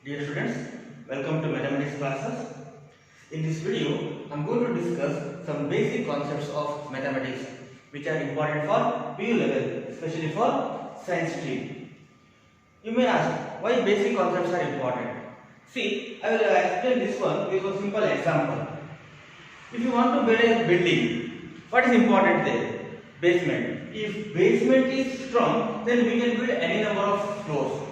Dear students, welcome to mathematics classes. In this video, I am going to discuss some basic concepts of mathematics which are important for PU level, especially for science stream. You may ask why basic concepts are important. See, I will explain this one with a simple example. If you want to build a building, what is important there? Basement. If basement is strong, then we can build any number of floors.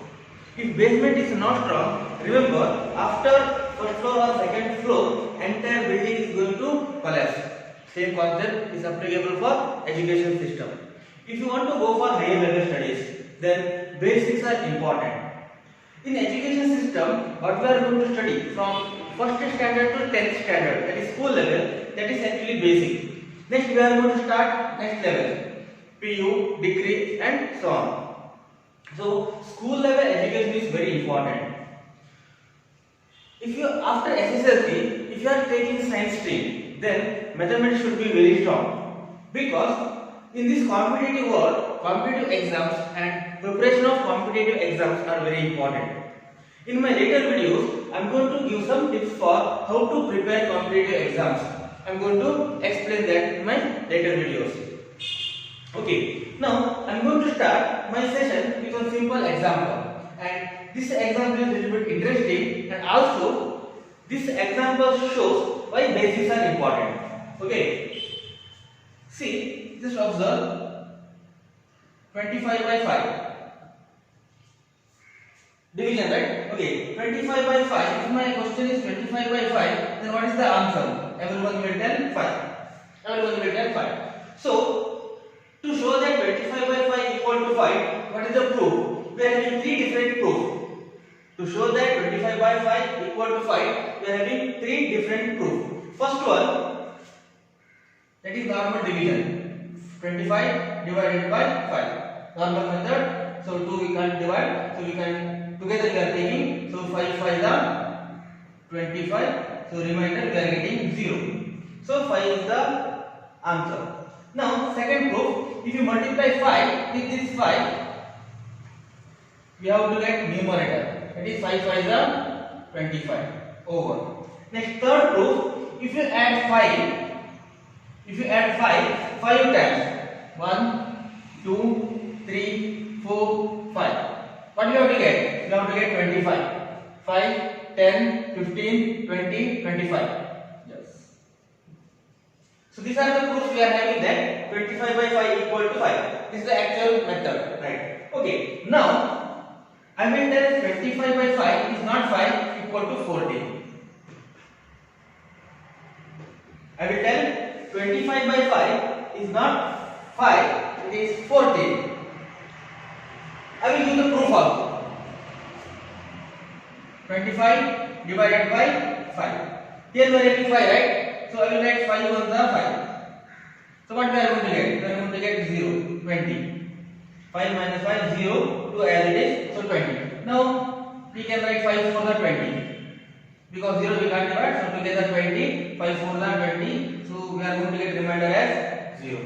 If basement is not strong, remember after first floor or second floor, entire building is going to collapse. Same concept is applicable for education system. If you want to go for higher level studies, then basics are important. In education system, what we are going to study from first standard to 10th standard, that is school level, that is actually basic. Next we are going to start next level, PU, degree and so on. So school level education is very important. If you after SSLC, if you are taking science stream, then mathematics should be very strong, because in this competitive world, competitive exams and preparation of competitive exams are very important. In my later videos, I am going to give some tips for how to prepare competitive exams. I am going to explain that in my later videos. Okay, now I am going to start my session with a simple example, and this example is a little bit interesting, and also this example shows why basics are important. Okay, see, just observe 25 by 5 division, right? Okay, 25 by 5. If my question is 25 by 5, then what is the answer? Everyone will tell 5. Everyone will tell 5. So to show that 25 by 5 equal to 5, what is the proof? We are having three different proofs. To show that 25 by 5 equal to 5, we are having three different proofs. First one, that is normal division. 25 divided by 5. Normal method. So 2 we can't divide. So we can together we are taking. So 5 5 are 25. So remainder we are getting 0. So 5 is the answer. Now second proof, if you multiply 5 with this 5, we have to get numerator. That is 5 5 are 25 over. Next third proof, if you add 5 times 1, 2, 3, 4, 5. What do you have to get? You have to get 25. 5, 10, 15, 20, 25. So these are the proofs we are having that 25 by 5 equal to 5. This is the actual method, right? Okay, now I will tell 25 by 5 is not 5 equal to 14. I will tell 25 by 5 is not 5, it is 14. I will give the proof also. 25 divided by 5. Here we are having 5, right? So I will write 5 on the 5. So what we are going to get? We are going to get 0, 20. 5 minus 5, 0, 2 as it is, so 20. Now we can write 5 for the 20. Because 0 we can't divide, so together 20, 5 for the 20. So we are going to get remainder as 0.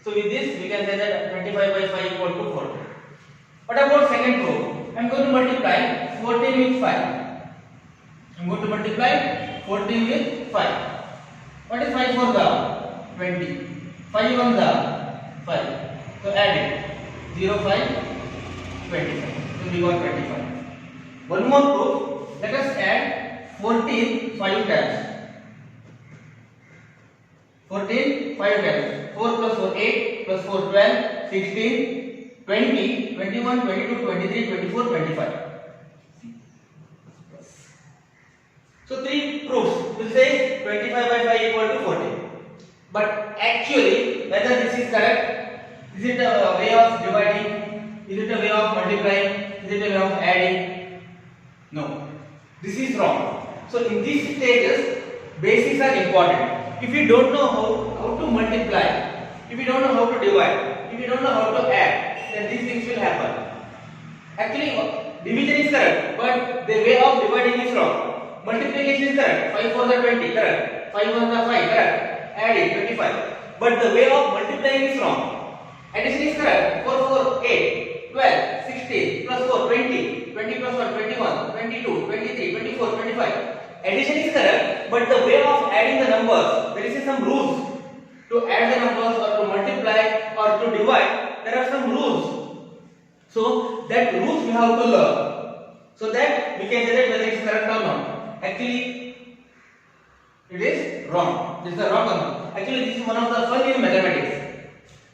So with this we can say that 25 by 5 equal to 14. What about second proof? I am going to multiply 14 with 5. I am going to multiply 14 with 5. What is 5 for the 20? 5 on the 5. So add it. 0, 5, 25. So we got 25. One more proof. Let us add 14 5 times. 14 5 times. 4 plus 4 8 plus 4 12 16 20 21 22 23 24 25. So three proofs will say 25 by 5 equal to 14. But actually, whether this is correct, is it a way of dividing, is it a way of multiplying, is it a way of adding? No, this is wrong. So in these stages, basics are important. If you don't know how to multiply, if you don't know how to divide, if you don't know how to add, then these things will happen. Actually, division is correct, but the way of dividing is wrong. Multiplication is correct. 5 for the 20, correct. 5 on the 5, correct. Add it, 25. But the way of multiplying is wrong. Addition is correct. 4 4 8 12 16 plus 4 20 20 plus 1 21 22 23 Addition is correct, but the way of adding the numbers, there is some rules. To add the numbers or to multiply or to divide, there are some rules. So that rules we have to learn, so that we can judge whether it is correct or not. Actually, it is wrong. This is the wrong answer. Actually, this is one of the fun in mathematics.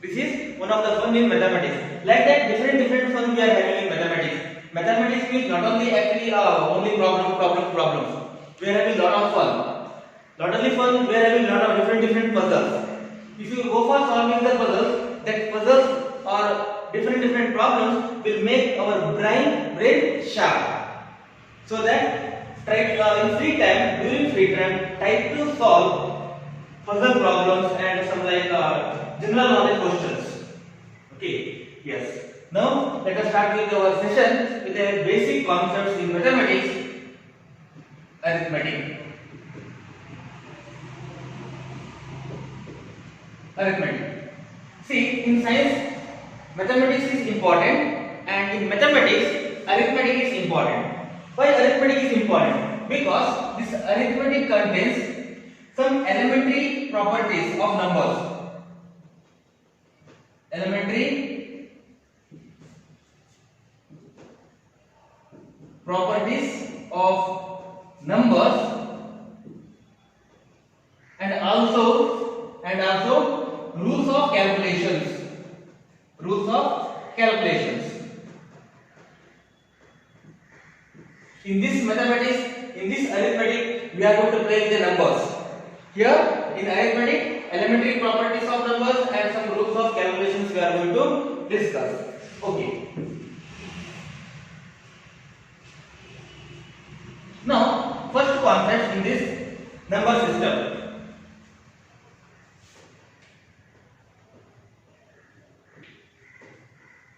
This is one of the fun in mathematics. Like that, different fun we are having in mathematics. Mathematics means not only actually only problems. We are having lot of fun. Not only fun, we are having lot of different puzzles. If you go for solving the puzzles, that puzzles or different problems will make our brain sharp. So that try in free time, during free time, try to solve puzzle problems and some like general knowledge questions. Okay, yes. Now let us start with our session with the basic concepts in mathematics, arithmetic. See, in science, mathematics is important, and in mathematics, arithmetic is important. Why arithmetic is important? Because this arithmetic contains some elementary properties of numbers. Elementary properties of numbers, and also rules of calculations. In this mathematics, in this arithmetic, we are going to play with the numbers. Here in arithmetic, elementary properties of numbers and some rules of calculations we are going to discuss. Okay. Now, first concept in this number system.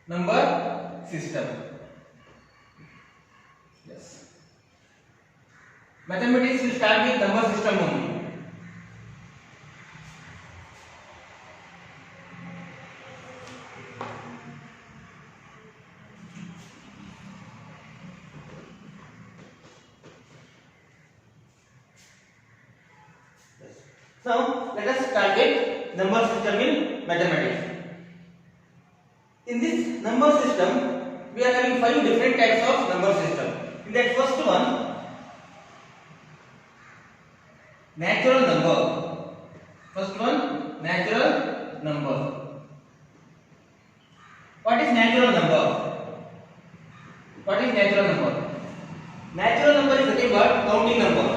Number system. Yes. Mathematics will start with number system only. Yes. Now let us start with number system in mathematics. In this number system, we are having 5 different types of number system. In that first one, natural number. First one, natural number. What is natural number? What is natural number? Natural number is nothing but counting number.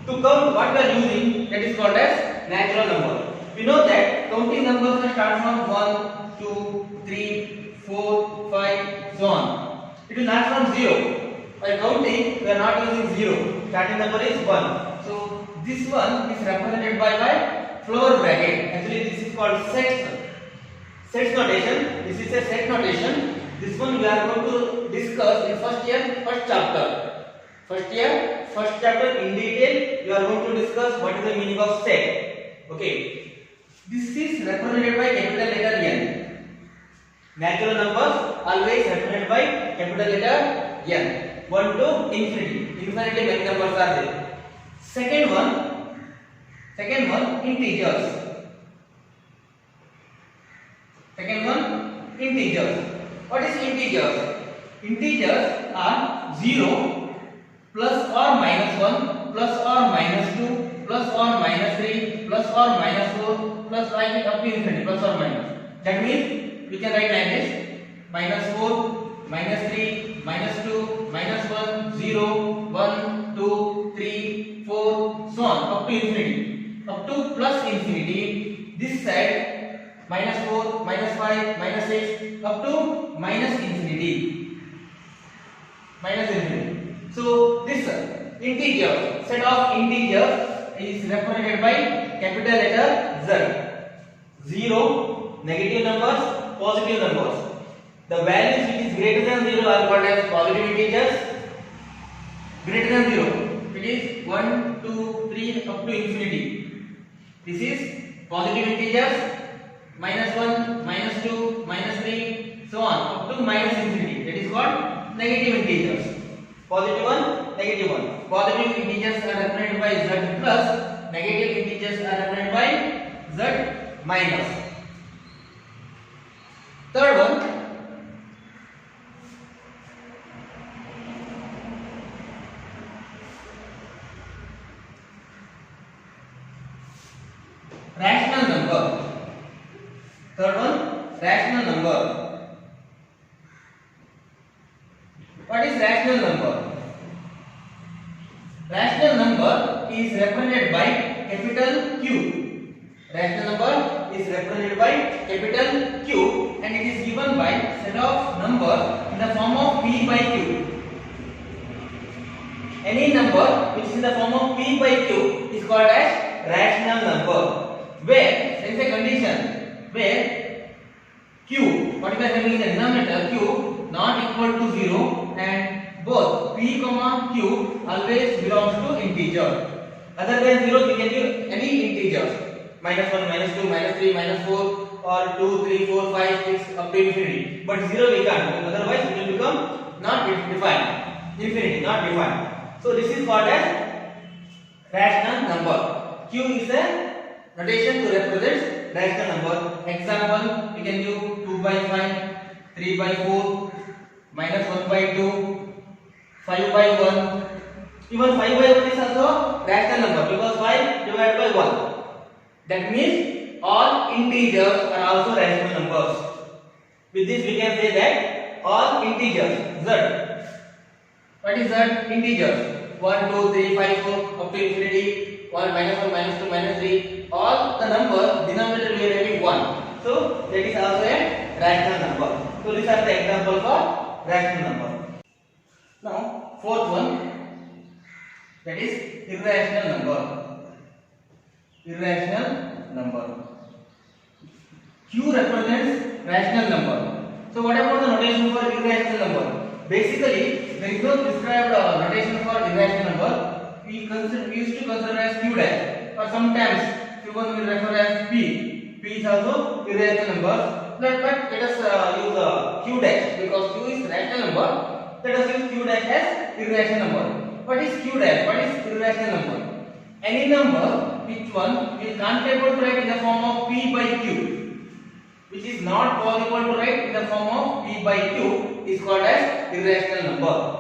To count what we are using, that is called as natural number. We know that counting numbers can start from 1, 2, 3, 4, 5, so on. It will not from 0. By counting, we are not using 0. Starting number is 1. So this one is represented by floor bracket. Actually, this is called sets. Sets notation. This is a set notation. This one we are going to discuss in first year, first chapter. First chapter in detail. We are going to discuss what is the meaning of set. Okay. This is represented by capital letter N. Natural numbers always represented by capital letter N. 1 to infinity. Infinitely many numbers are there. Second one, integers. Integers. What is integers? Integers are 0, plus or minus 1, plus or minus 2, plus or minus 3, plus or minus 4, plus like it up to infinity, plus or minus. That means we can write like this: minus 4, minus 3, minus 2, minus 1, 0, 1, 2, 3, 4, so on up to infinity. Up to plus infinity. This side minus 4, minus 5, minus 6, up to minus infinity. So this integer, set of integers is represented by capital letter Z. 0, negative numbers, positive numbers. The values which is greater than 0 are called as positive integers. Greater than 0, it is 1, 2, 3 up to infinity. This is positive integers. Minus 1, minus 2, minus 3, so on up to minus infinity. That is what negative integers. Positive one, negative 1. Positive integers are represented by z plus, negative integers are represented by z minus. Third one, rational number. Third one, rational number. What is rational number? Rational number is represented by capital Q. Rational number is represented by capital Q and it is given by set of numbers in the form of P by Q. Any number which is in the form of P by Q is called as rational number. Where there is a condition where Q, what we are having in the denominator, Q not equal to 0 and both P comma Q always belongs to integer. Other than 0 we can give any integers, minus 1, minus 2, minus 3, minus 4 or 2, 3, 4, 5, 6 up to infinity. But 0 we can't, otherwise it will become not defined, infinity, not defined. So this is called as rational number. Q is a notation to represent rational number. Example, we can give 2 by 5, 3 by 4, minus 1 by 2, 5 by 1. Even 5 by 1 is also rational number because 5 divided by 1. That means all integers are also rational numbers. With this we can say that all integers, z. What is z? Integers. 1, 2, 3, 5, 4 up to infinity. 1, minus 1, minus 2, minus 3. All the numbers denominator we are having 1. So that is also a rational number. So these are the examples for rational number. Now fourth one, that is irrational number. Irrational number. Q represents rational number. So what about the notation for irrational number? Basically there is no prescribed notation for irrational number. We used to consider as Q dash, or sometimes Q1 will refer as P. P is also irrational number. But let us use Q dash because Q is rational number. Let us use Q dash as irrational number. What is Q dash? What is irrational number? Any number which one we can't able to write in the form of P by Q, which is not possible to write in the form of P by Q, is called as irrational number.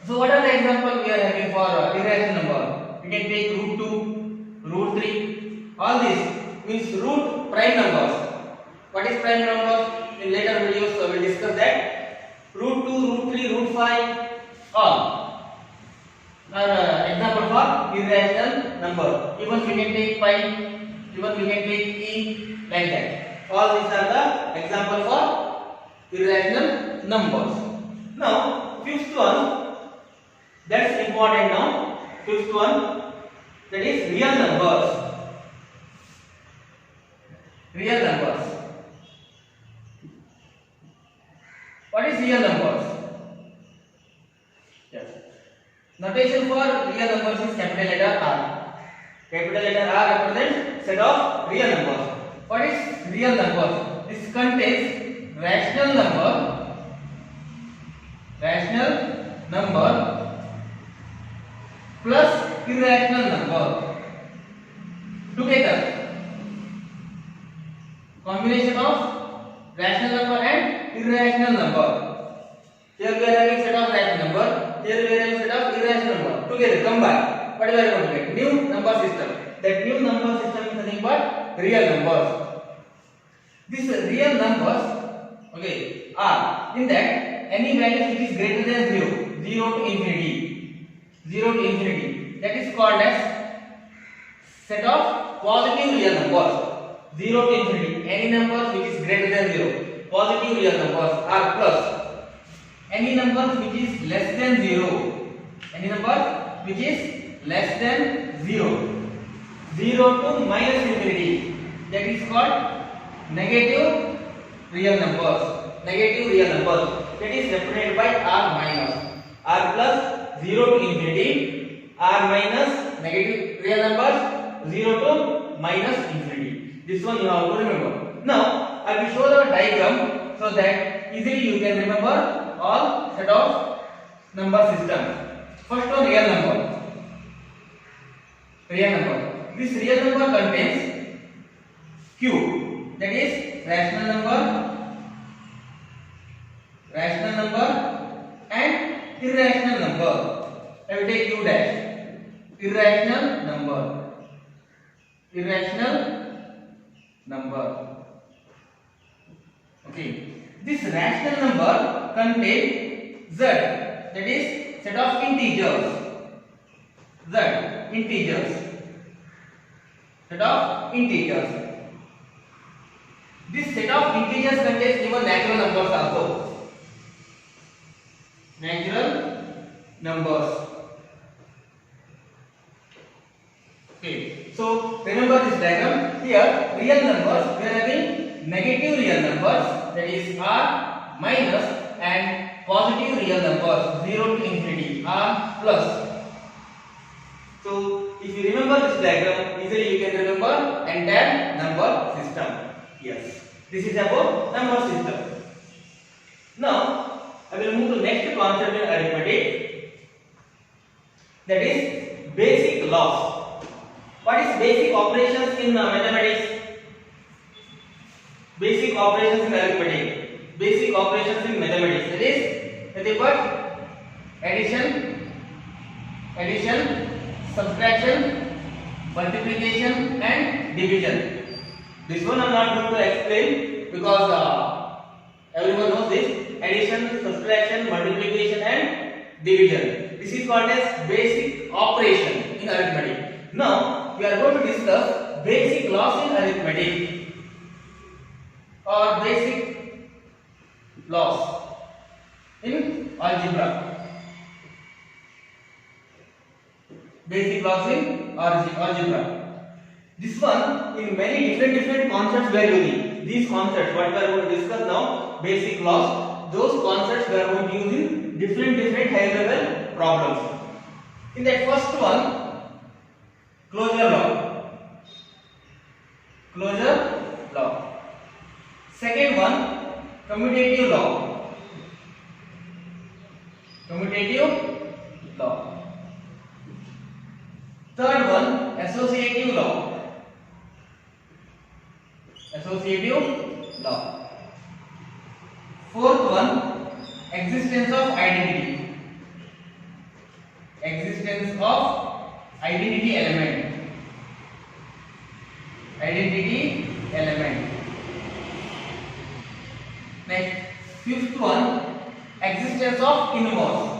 So what are the examples we are having for irrational number? We can take root 2, root 3. All these means root prime numbers. What is prime numbers? In later videos we will discuss that. Root 2, root 3, root 5, all are example for irrational number. Even we can take pi, even we can take e, like that. All these are the example for irrational numbers. Now fifth one, that's important now. Fifth one, that is real numbers. Real numbers. What is real numbers? Yes. Notation for real numbers is capital letter R. Capital letter R represents set of real numbers. What is real numbers? This contains rational number plus irrational number together. Combination of rational number and irrational number. Here we are having set of rational number. Here we are having set of irrational number. Together, combine. What we are going to get? New number system. That new number system is nothing but real numbers. These real numbers, okay, are in that any value which is greater than 0, 0 to infinity, 0 to infinity. That is called as set of positive real numbers. 0 to infinity. Any number which is greater than 0. Positive real numbers are plus. Any number which is less than 0. Any number which is less than 0. 0 to minus infinity. That is called negative real numbers. Negative real numbers. That is represented by R minus. R plus 0 to infinity. R minus negative real numbers 0 to minus infinity. This one you have to remember. Now I will show the diagram so that easily you can remember all set of number systems. First one, real number. Real number. This real number contains q, that is rational number and irrational number. I will take q dash. Irrational number. Okay. This rational number contains z, that is set of integers. Set of integers. This set of integers contains even natural numbers also. Natural numbers. Okay. So remember this diagram. Here real numbers, we are having negative real numbers, that is r minus, and positive real numbers 0 to infinity r plus. So if you remember this diagram, easily you can remember entire number system. Yes, this is about number system. Now I will move to next concept in arithmetic, that is basic laws. What is basic operations in mathematics? Basic operations in arithmetic. Basic operations in mathematics. That is nothing but addition, subtraction, multiplication and division. This one I am not going to explain because everyone knows this. Addition, subtraction, multiplication and division. This is called as basic operation in arithmetic. Now we are going to discuss basic laws in arithmetic or basic laws in algebra. Basic laws in algebra. This one, in many different concepts we are using. These concepts, what we are going to discuss now, basic laws, those concepts we are going to use in different high level problems. In that first one, closure law. Second one, commutative law. Third one, associative law. Fourth one, existence of identity element. Next, fifth one, existence of inverse.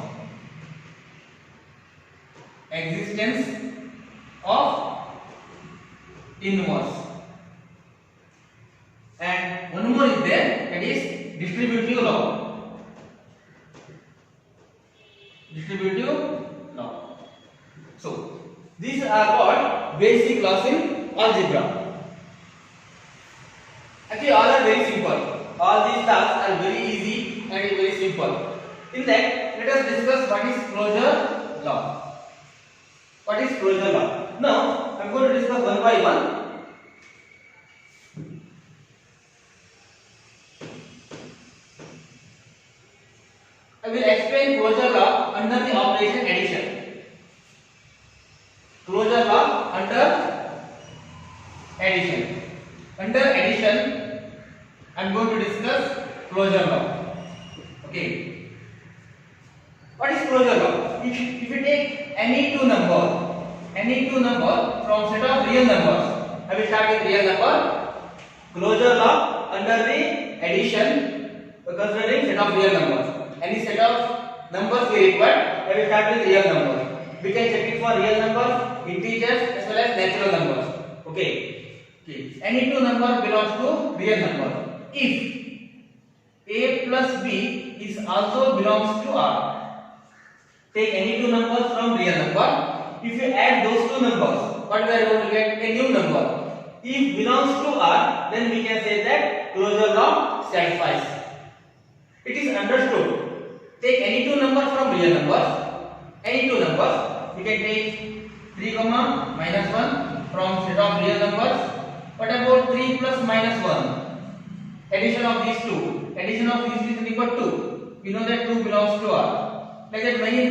And one more is there, that is distributive law. So these are called basic laws in algebra. Actually all are very simple. All these tasks are very easy and very simple. In that, let us discuss what is closure law. Now I am going to discuss one by one. I will explain closure law under the operation addition. Under addition, I am going to discuss closure law. Okay. What is closure law? If you take any two number from set of real numbers, I will start with real number. Closure law under the addition, considering set of real numbers. Any set of numbers we require, I will start with real numbers. We can check it for real numbers, integers as well as natural numbers. Okay. Any two number belongs to real number. If a plus b is also belongs to r, take any two numbers from real number. If you add those two numbers, what we are going to get? A new number. If belongs to r, then we can say that closure law satisfies. It is understood. Take any two numbers from real numbers. Any two numbers. We can take 3, minus 1 from set of real numbers. What about 3 plus minus 1? Addition of these two. Addition of these is equal to 2. We know that 2 belongs to r. Like that many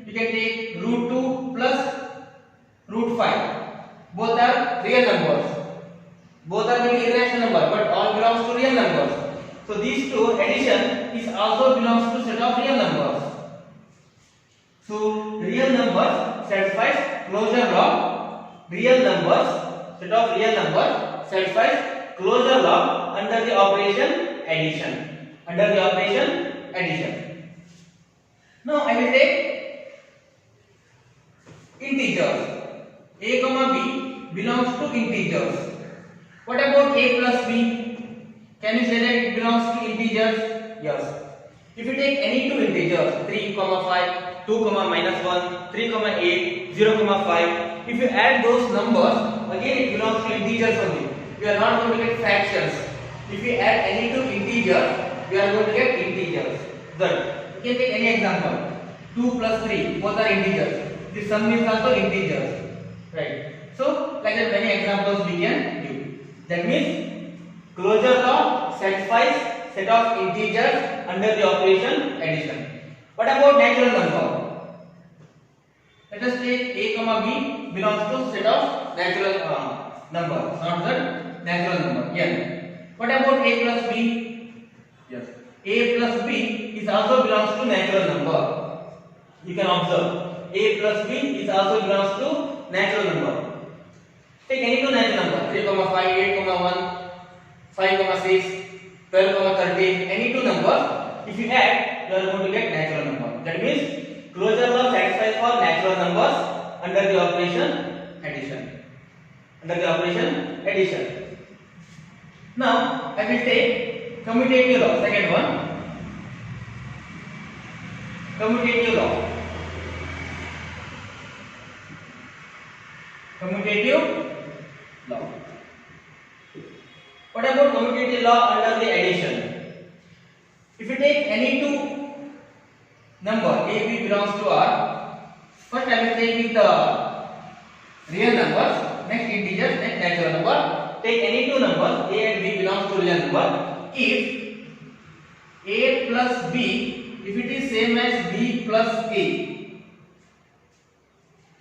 you can take root 2 plus root 5. Both are real numbers. Both are maybe irrational number, but all belongs to real numbers. So these two addition is also belongs to set of real numbers. So real numbers satisfies closure law. Real numbers, set of real numbers satisfies closure law under the operation addition. Under the operation addition. Now I will take integers. A comma b belongs to integers. What about a plus b? Can you say that it belongs to integers? Yes. If you take any two integers, 3, 5, 2, minus 1, 3, 8, 0, 5, if you add those numbers, again it belongs to integers only. We are not going to get fractions. If we add any two integers, we are going to get integers. Good. You can take any example. 2 plus 3, both are integers. The sum is also integers. Right. So, like that many examples we can give. That means closure law satisfies set of integers under the operation addition. What about natural number? Let us take a comma b belongs to set of natural number, not the natural number. N. What about a plus b? Yes. A plus b is also belongs to natural number. You can observe a plus b is also belongs to natural number. Take any two natural number 3, 5, 8, 1, 5, 6, 12, 13, any two numbers. If you add, you are going to get natural number. That means closure law satisfies for natural numbers under the operation addition. Under the operation addition. Now I will take commutative law. Second one, commutative law. Commutative law. What about commutative law under the addition? If you take any two number a, b belongs to R, first I will take with the real numbers, next integers, next natural number. Take any two numbers a and b belongs to real number. If a plus b, if it is same as b plus a,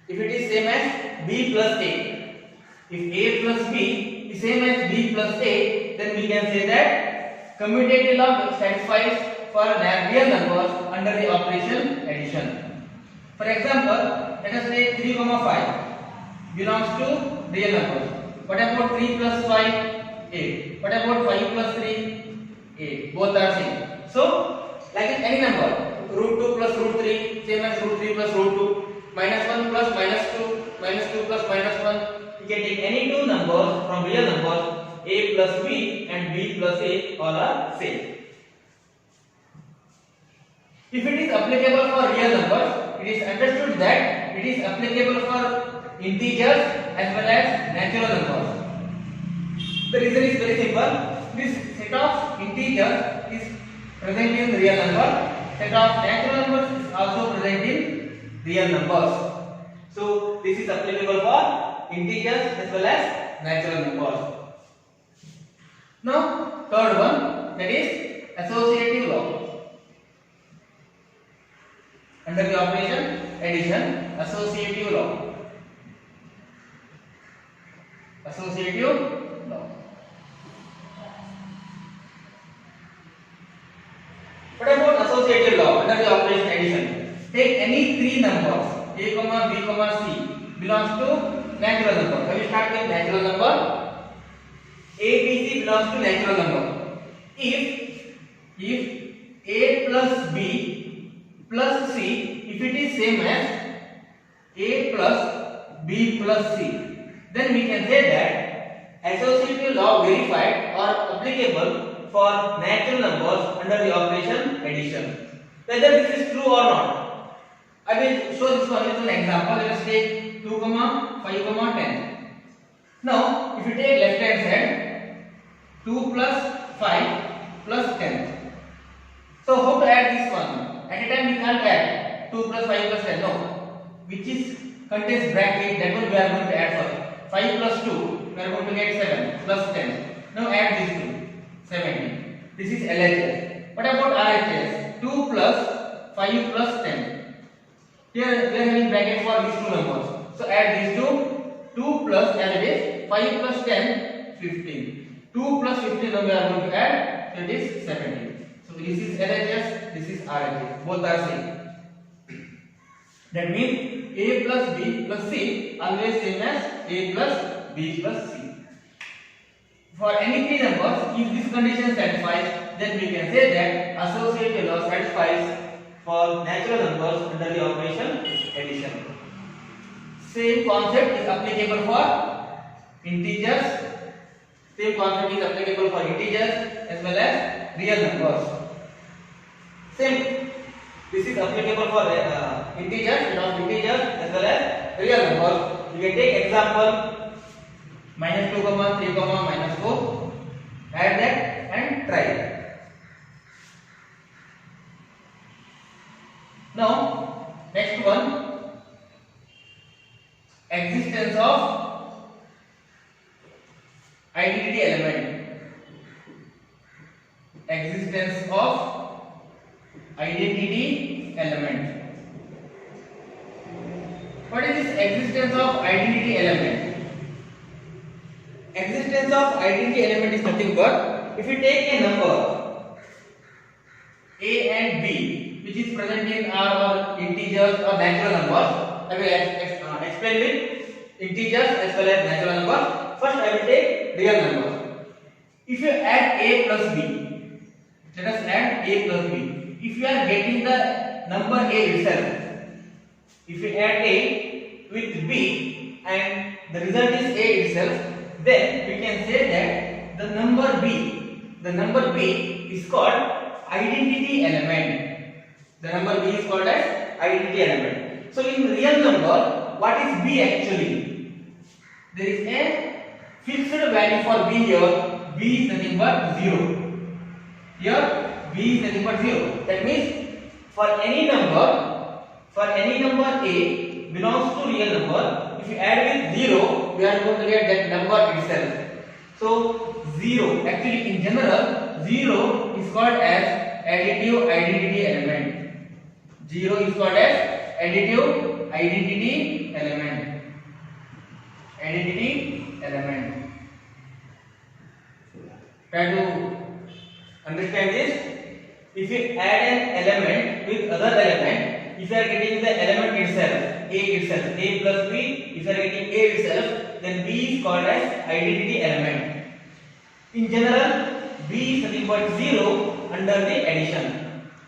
if it is same as b plus a, if a plus b is same as b plus a, then we can say that commutative law satisfies for real numbers under the operation addition. For example, let us say 3, 5 belongs to real numbers. What about 3 plus 5? 8. What about 5 plus 3? 8. Both are same. So, like any number, root 2 plus root 3, same as root 3 plus root 2, minus 1 plus minus 2, minus 2 plus minus 1. You can take any two numbers from real numbers, a plus b and b plus a all are same. If it is applicable for real numbers, it is understood that it is applicable for integers as well as natural numbers. The reason is very simple. This set of integers is present in real number. Set of natural numbers is also present in real numbers. So this is applicable for integers as well as natural numbers. Now third one, that is associative law. Under the operation addition, associative law. Associative law. What about associative law under the operation addition? Take any three numbers a, b, c belongs to natural number. So we start with natural number. A, B, C belongs to natural number. If a plus b plus c, if it is same as a plus b plus c, then we can say that associative law verified or applicable for natural numbers under the operation addition. Whether this is true or not, I will show this one with an example. Let us take 2, 5, 10. Now, if you take left hand side, 2 plus 5 plus 10. So, how to add this one? At a time we can't add 2 plus 5 plus 10. No. Which is contains bracket, that one we are going to add first. 5 plus 2, we are going to get 7 plus 10. Now add these two, 17. This is LHS. What about RHS? 2 plus 5 plus 10. Here we are having brackets for these two numbers. So add these two. 2 plus as it is 5 plus 10 15. 2 plus 15 now we are going to add, so it is 17. So this is LHS, this is RHS. Both are same. That means A plus B plus C always same as A plus B plus C. For any three numbers, if this condition satisfies, then we can say that associative law satisfies for natural numbers under the operation addition. Same concept is applicable for integers. Same concept is applicable for integers as well as real numbers. Same. This is applicable for integers as well as real numbers. You can take example -2, 3, -4. Add that and try it. Now, next one, existence of identity element. Existence of identity element. What is this existence of identity element? Existence of identity element is nothing but if you take a number A and B, which is present in R or integers or natural numbers. I will explain with integers as well as natural numbers. First I will take real numbers. If you add A plus B, let us add A plus B. If you are getting the number A itself, if you add A with B and the result is A itself, then we can say that the number B is called identity element. The number B is called as identity element. So in real number, what is B actually? There is a fixed value for B here. B is nothing but 0. Here B is nothing but 0. That means for any number A belongs to real number, if you add with 0, we are going to get that number itself. So 0, actually in general, 0 is called as additive identity element. 0 is called as additive identity element. Identity element. Try to understand this. If you add an element with other element, if you are getting the element itself, A plus B, if you are getting A itself, then B is called as identity element. In general, B is nothing but 0 under the addition.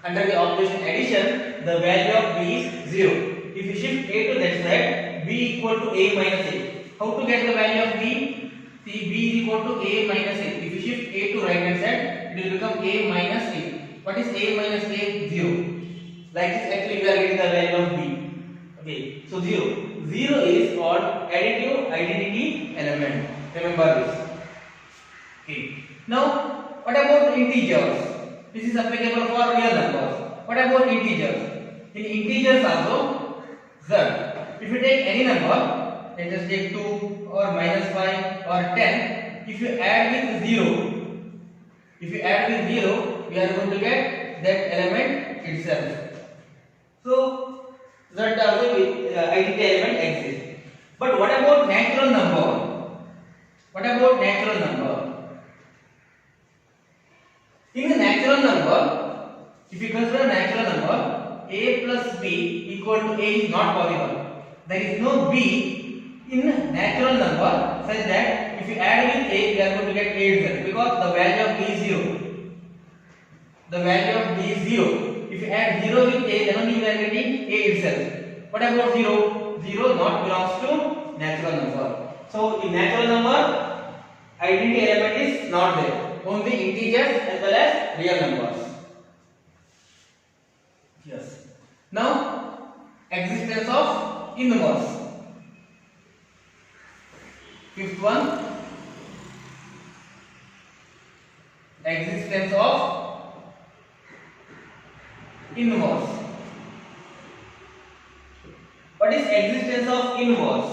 Under the operation addition, the value of B is 0. If you shift A to that side, B equal to A minus A. How to get the value of B? See, B is equal to A minus A. If you shift A to right hand side, it will become A minus A. What is A minus A? 0. Like this, actually we are getting the value of B. Okay, so 0. 0 is called additive identity element. Remember this. Okay. Now, what about integers? This is applicable for real numbers. What about integers? In integers also, Z. If you take any number, let's just take 2 or -5 or 10. If you add with 0, we are going to get that element itself. So, Z also identity element exists. But what about natural number? What about natural number? In the natural number, if you consider natural number, A plus B equal to A is not possible. There is no B in natural number such that if you add with A, we are going to get A itself because the value of B is 0. The value of B is 0. If you add 0 with A, then only we are getting A itself. What about 0? 0 not belongs to natural number. So in natural number, identity element is not there. Only integers as well as real numbers. Yes. Now, existence of inverse. Fifth one, existence of inverse. What is existence of inverse?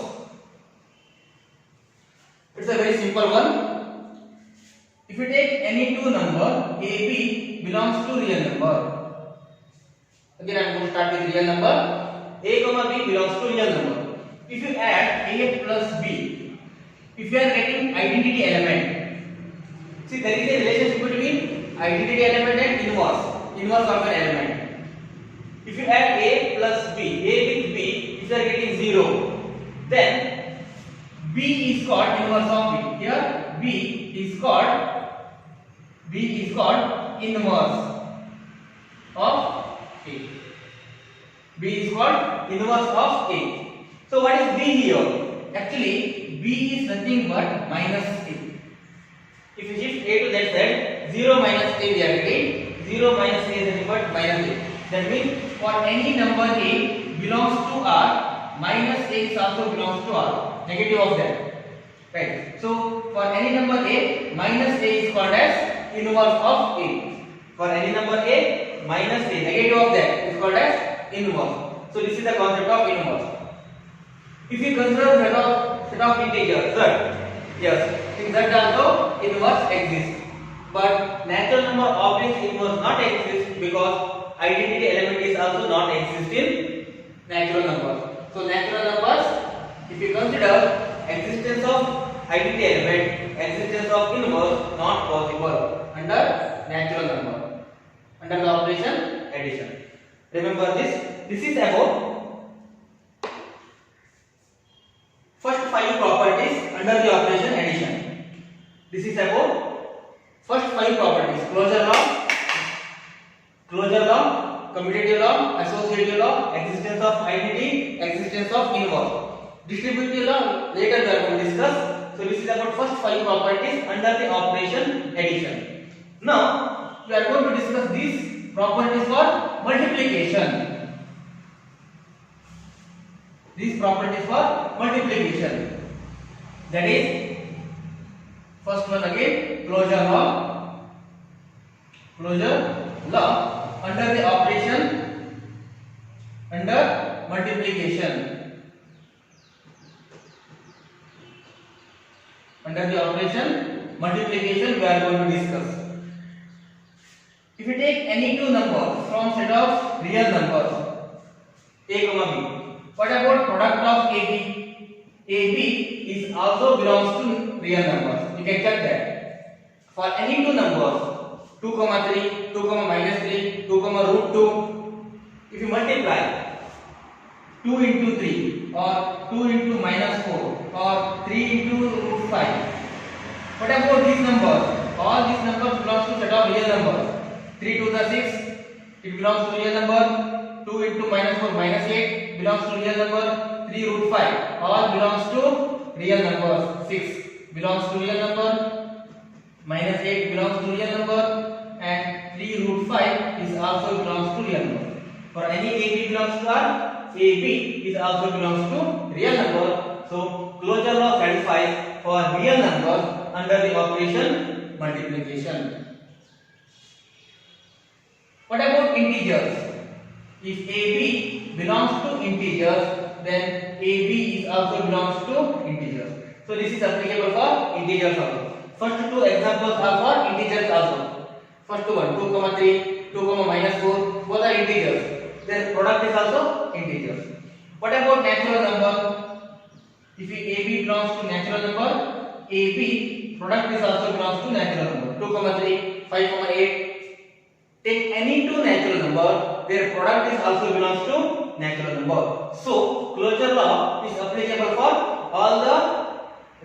It's a very simple one. If you take any two number, A, B belongs to real number. Again I am going to start with real number. A comma B belongs to real number. If you add A plus B, if you are getting identity element, see there is a relationship between identity element and inverse of an element. If you add A plus B, A with B, if you are getting 0, then B is called inverse of B. Here B is called inverse of A. B is called inverse of A. So what is B here? Actually B is nothing but minus A. If you shift A to that side, 0 minus A we are getting 0 minus A is nothing but minus A. That means for any number A belongs to R, minus A is also belongs to R, negative of that. Right. So for any number A, minus A is called as inverse of A. For any number A, minus A, negative of that is called as inverse. So this is the concept of inverse. If you consider set of integers, Z, yes, in Z also inverse exists. But natural number objects inverse not exist because identity element is also not exist in natural numbers. So natural numbers, if you consider existence of identity element, existence of inverse not possible under natural number, under the operation addition. Remember this. This is about first 5 properties under the operation addition. This is about first 5 properties: closure law, commutative law, associative law, existence of identity, existence of inverse. Distributive law later we are going to discuss. So this is about first 5 properties under the operation addition. Now we are going to discuss these properties for multiplication. These properties for multiplication. That is, first one again, closure law. Closure law under the operation under multiplication. Under the operation multiplication we are going to discuss. If you take any two numbers from set of real numbers A comma B, what about product of AB? AB is also belongs to real numbers. You can check that. For any two numbers 2 comma 3, 2 comma minus 3, 2 comma root 2, if you multiply 2 into 3 or 2 into minus 4 or 3 into root 5, what about these numbers? All these numbers belongs to set of real numbers. 3 to the 6, it belongs to real number. 2 into minus 4 minus 8 belongs to real number. 3 root 5 all belongs to real numbers. 6 belongs to real number. Minus 8 belongs to real number. And 3 root 5 is also belongs to real number. For any AB belongs to R, AB is also belongs to real number. So closure law satisfies for real numbers under the operation multiplication. What about integers? If AB belongs to integers, then AB is also belongs to integers. So this is applicable for integers also. First two examples are for integers also. First one 2 comma 3, 2 comma minus 4, both are integers. Their product is also integers. What about natural number? If AB belongs to natural number, AB product is also belongs to natural number. 2 comma 3, 5 comma 8. Take any two natural number, their product is also belongs to natural number. So closure law is applicable for all the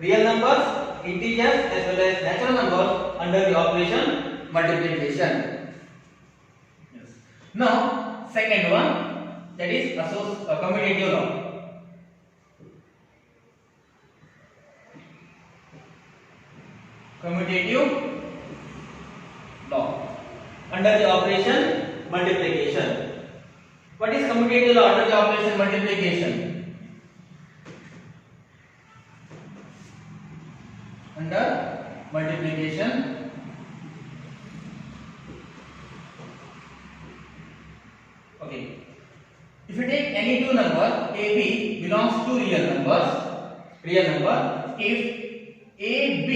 real numbers, integers as well as natural numbers under the operation multiplication. Yes. Now second one, that is commutative law. Commutative law under the operation multiplication. What is commutative law under the operation multiplication? Under multiplication, okay. If you take any two number, AB belongs to real number. If AB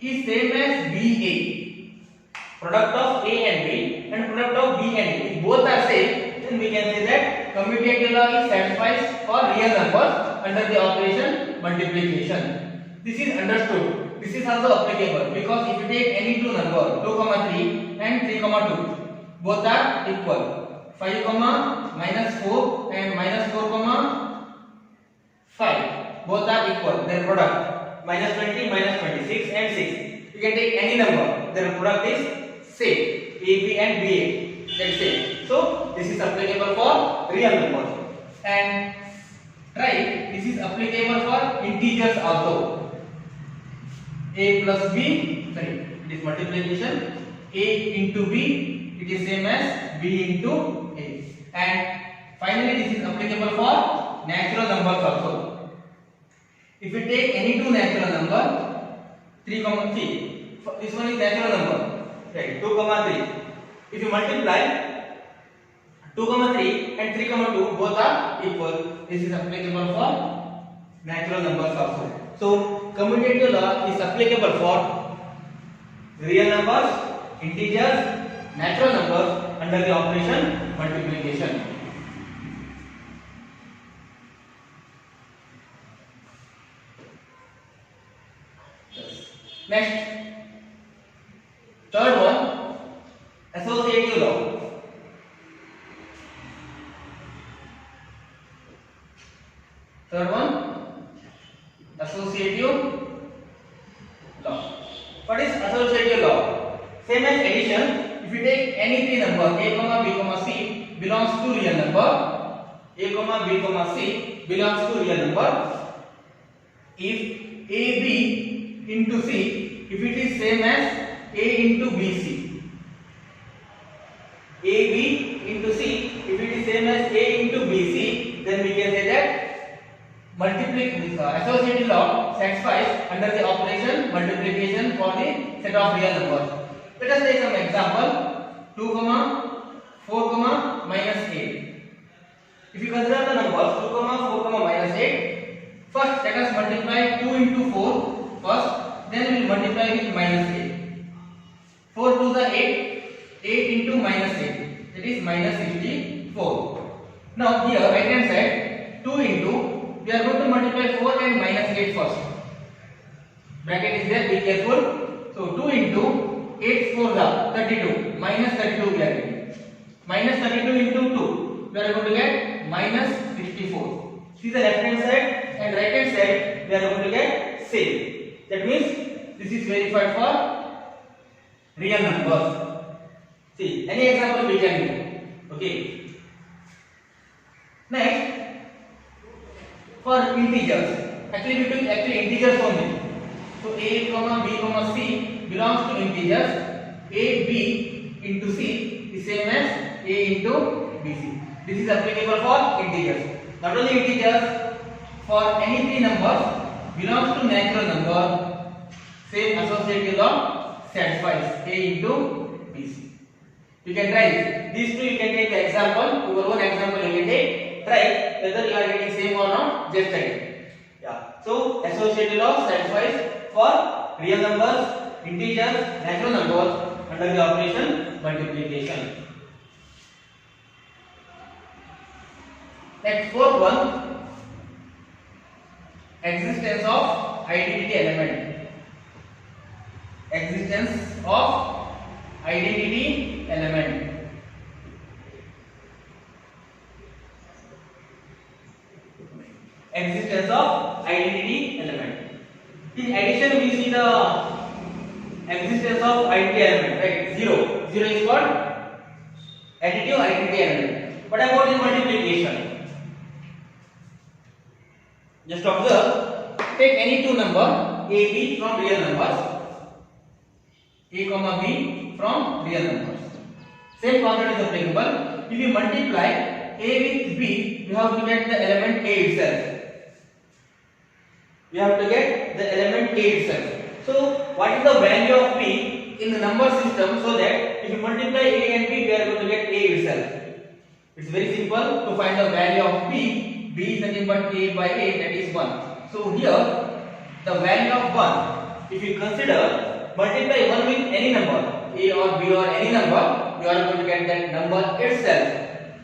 is same as BA, product of A and B and product of B and A, if both are same, then we can say that commutative law is satisfies for real numbers under the operation multiplication. This is understood. This is also applicable because if you take any two number 2, 3 and 3, 2, both are equal. 5, -4 and -4, 5 both are equal. Their product -20, -26 and 6. You can take any number. Their product is same. AB and BA. Let's say. So this is applicable for real numbers. And right, this is applicable for integers also. A plus B, sorry, it is multiplication. A into B, it is same as B into A. And finally, this is applicable for natural numbers also. If you take any two natural number, 3, 3, this one is natural number, right? 2, 3. If you multiply 2, 3 and 3, 2 both are equal, this is applicable for natural numbers also. So commutative law is applicable for real numbers, integers, natural numbers under the operation multiplication. Next, third one, associative law. Third one, associative law. What is associative law? Same as addition. If you take any three number a, b, c belongs to real number, a, b, c belongs to real number. If ab into c, if it is same as a into bc, ab into c, if it is same as a into bc, then we can say that associative law satisfies under the operation multiplication for the set of real numbers. Let us take some example. 2, 4, -8. If you consider the numbers 2, 4, -8, first let us multiply 2 into 4 first, then we will multiply with -8. 4 to the 8, 8 into -8, that is -64. Now here right hand side 2 into, we are going to multiply 4 and -8 first. Bracket is there, be careful. So 2 into 8 4 32, -32 we are getting. -32 into 2, we are going to get -64. See the left hand side and right hand side, we are going to get same. That means this is verified for real numbers. See, any example we can do. Okay. Next, for integers, actually we took integers only. So a, b, c belongs to integers. A, b into c is same as a into bc. This is applicable for integers. Not only integers, for any three numbers belongs to natural number, same associative law satisfies a into bc. You can try it. These two you can take the example, your own example you can take. Try whether you are getting same or not, just try it. Yeah. So associative law satisfies for real numbers, integers, natural numbers under the operation multiplication. Next, fourth one, existence of identity element. Existence of identity element. Existence of identity element. In addition, we see the existence of identity element, right? 0. 0 is called additive identity element. What about in multiplication? Just observe. Take any two number a, b from real numbers. A, b from real numbers. Same concept is applicable. If you multiply a with b, you have to get the element a itself. We have to get the element a itself. So what is the value of b in the number system, so that if you multiply a and b, we are going to get a itself. It's very simple to find the value of b. B is nothing but a by a, that is 1. So here the value of 1, if you consider multiply 1 with any number, a or b or any number, you are going to get that number itself.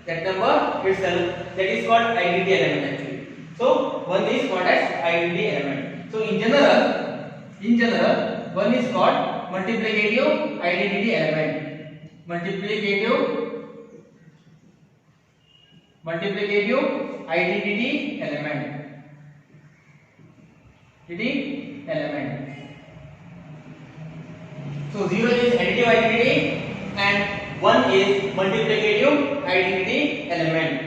that number itself, that is called identity element actually. So 1 is called as identity element. So in general 1 is called multiplicative identity element. Multiplicative identity element. So 0 is additive identity and 1 is multiplicative identity element.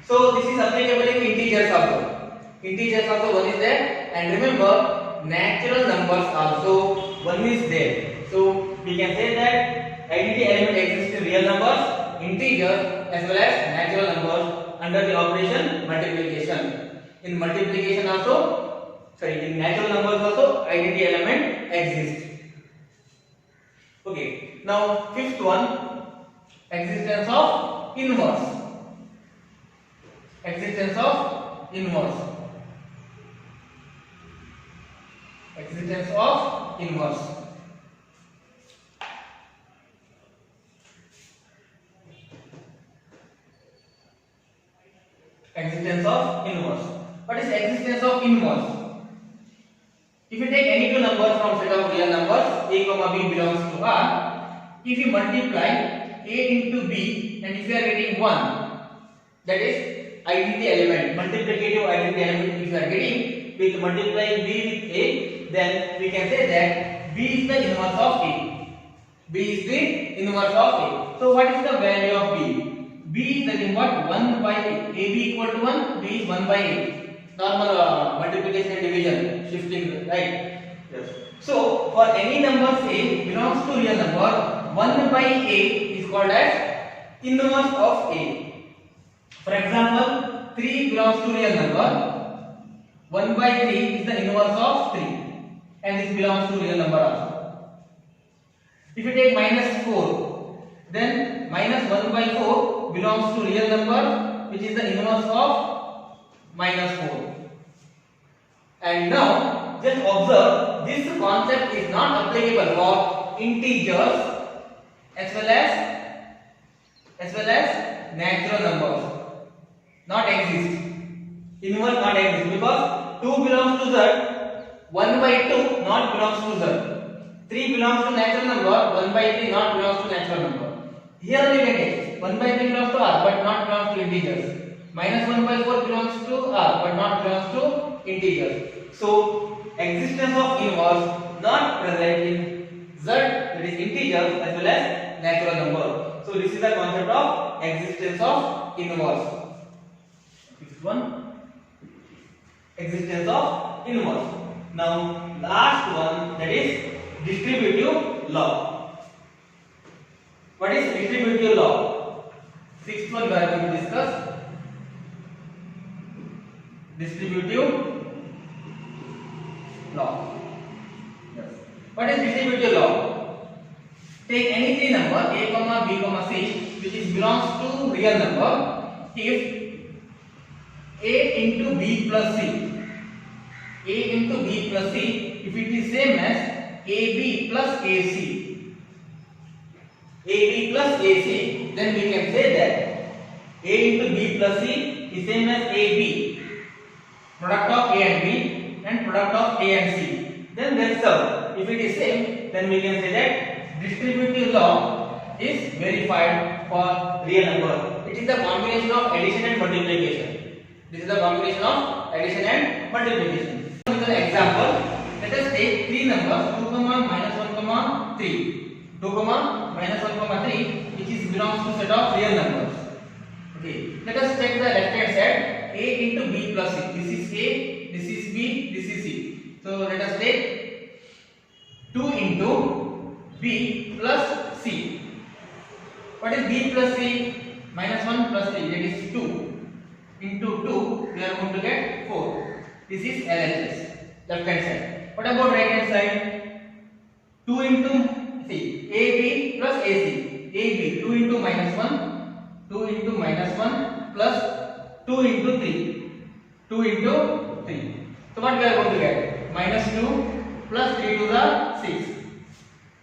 So this is applicable in integers also. Integers also 1 is there, and remember natural numbers also 1 is there. So we can say that identity element exists in real numbers, integers as well as natural numbers under the operation multiplication. In multiplication also, in natural numbers also identity element exists. Okay, now fifth one, existence of inverse. Existence of inverse. Existence of inverse. Existence of inverse. What is existence of inverse? If you take any two numbers from set of real numbers, a comma b belongs to R. If you multiply a into b, and if you are getting 1, that is identity element, multiplicative identity element. If you are getting with multiplying b with a, then we can say that b is the inverse of a. B is the inverse of a. So what is the value of b? B is nothing but 1 by a. AB equal to 1, b is 1 by a. Normal multiplication and division, shifting, right? Yes. So for any number a belongs to real number, 1 by a is called as inverse of a. For example, 3 belongs to real number, 1 by 3 is the inverse of 3, and this belongs to real number also. If you take minus 4, then minus 1 by 4 belongs to real number, which is the inverse of minus 4. And now just observe, this concept is not applicable for integers as well as natural numbers. Not exist. Inverse not exist because 2 belongs to Z, 1 by 2 not belongs to Z. 3 belongs to natural number, 1 by 3 not belongs to natural number. Here we get it. 1 by 3 belongs to R but not belongs to integers. Minus 1 by 4 belongs to R but not belongs to integers. So existence of inverse not present in Z, that is integers as well as natural number. So this is the concept of existence of inverse. Fifth one, existence of inverse. Now last one, that is distributive law. What is distributive law? Sixth one we are going to discuss. Distributive law. Yes. What is distributive law? Take any three number a comma b comma c which is belongs to real number. If a into b plus c, a into b plus c, if it is same as ab plus ac, ab plus ac, then we can say that a into b plus c is same as ab, product of a and b and product of a and c. Then that's all. If it is same, then we can say that distributive law is verified for real number. It is the combination of addition and multiplication. This is the combination of addition and multiplication. With an example, let us take three numbers 2, minus 1, 3. 2, minus 1, 3, which is belongs to set of real numbers. Okay. Let us check the left hand side. A into b plus c. This is a, this is b, this is c. So let us take 2 into b plus c. What is b plus c? Minus 1 plus 3, that is 2. Into 2, we are going to get 4. This is LHS, left hand side. What about right hand side? 2 into c, ab plus ac. ab, 2 into minus 1, 2 into minus 1 plus 2 into 3. 2 into 3. So what we are going to get? Minus 2 plus 3 to the 6.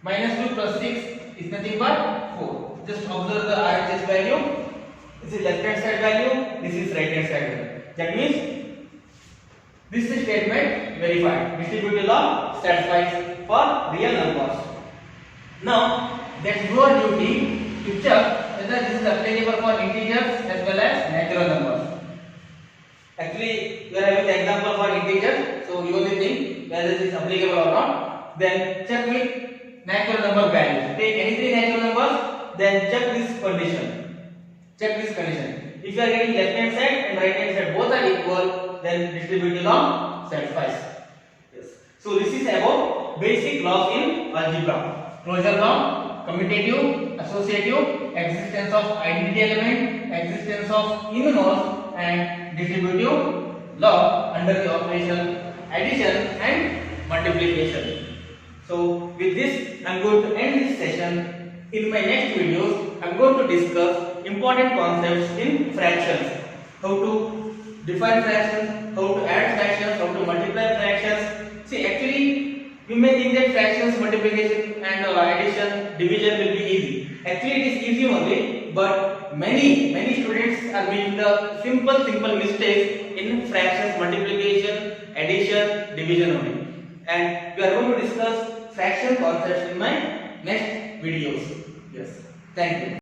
Minus 2 plus 6 is nothing but 4. Just observe the RHS value. This is left hand side value, this is right hand side value. That means this statement verified. Distributive law satisfies for real numbers. Now that's your duty to check whether this is applicable for integers as well as natural numbers. Actually, we are having the example for integers, so you only think whether this is applicable or not. Then check with natural number values. Take any three natural numbers, then check this condition. Check this condition. If you are getting left hand side and right hand side both are equal, then distributive law satisfies. Yes. So this is about basic laws in algebra. Closure law, commutative, associative, existence of identity element, existence of inverse, and distributive law under the operation addition and multiplication. So with this I am going to end this session. In my next videos I am going to discuss important concepts in fractions. How to define fractions, how to add fractions, how to multiply fractions. See, actually you may think that fractions, multiplication and addition, division will be easy. Actually it is easy only, but many students are making the simple mistakes in fractions, multiplication, addition, division only. And we are going to discuss fraction concepts in my next videos. Yes. Thank you.